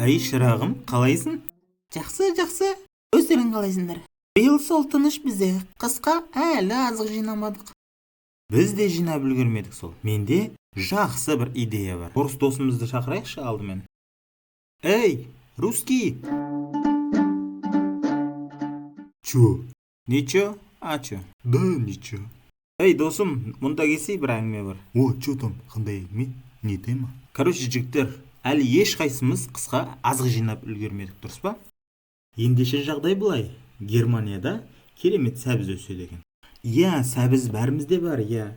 Ай шырағым, қалайсың? Жақсы. Өздерің қалайсыңдар? Биыл сол тыныш бізде. Қысқа әлі азық жинамадық. Біз де жинап үлгермедік сол. Менде жақсы бір идея бар. Орыс досымызды шақырайықшы алдымен. Эй, русский! Чё? Ничего? А чё? Да, ничего. Эй, досым, мұнда келсей бір әңгіме бар. О, чё там? Қандай әңгіме? Не тема? Короче, жігіттер, әлі ешқайсымыз қысқа азық жинап үлгермедік, дұрыс па? Ендеше жағдай былай. Германияда керемет сәбіз өседі екен. Иә, сәбіз бәрімізде бар, иә.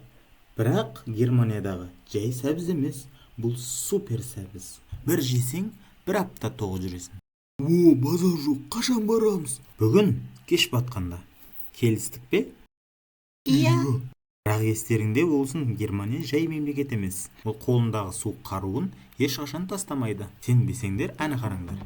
Бірақ Германиядағы жай сәбіз емес, бұл супер сәбіз. Бір жесең, бір апта тоқ жүресің. О, базар жоқ, қашан барамыз? Бүгін кеш батқанда. Келістік пе? Иә. Бірақ естеріңде болсын, Германия жай мемлекет емес. Ол қолындағы су қаруын ешқашан тастамайды. Сенбесеңдер, әні қараңдар.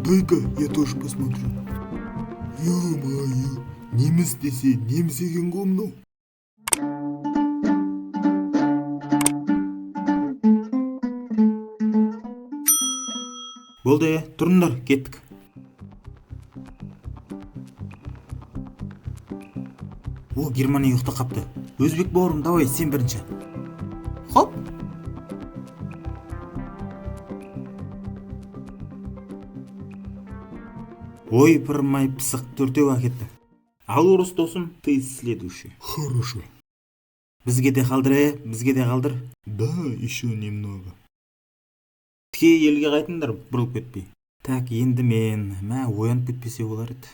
Дай-ка, я тоже посмотрю. Ё-моё, неміс десе неміс екен ғой мынау. Болды, тұрыңдар, кеттік. О, Германия ұйықта қапты. Өзбек бауырым, давай, сен бірінші. Хоп. Ой, пырмай пысық төртеу әкетті. Ал орыс досым, ты следующий. Хорошо. Бізге де қалдыр. Да, еще немного. Тіке елге қайтыңдар, бұрылып кетпей. Так, енді мен, оянып кетпесе болар еді.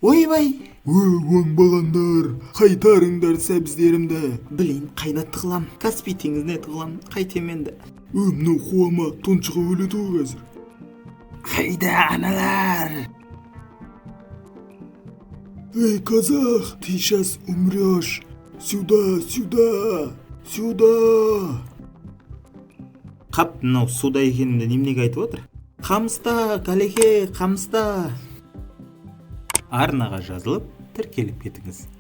Ойбай. Оң баландар, қайтарыңдар сәбіздерімді. Білейін, қайда тығылам? Каспий теңізіне тығылам. Қайтем енді. Мынау қуама тұншыға өледі ғой қазір. Қайда аналар? Эй, казах, ты сейчас умрешь. Сюда. Қап, мынау суда екенімді неменеге айтып отыр? Қамыста, калеке, қамыста. Арнаға жазылып, тіркеліп кетіңіз.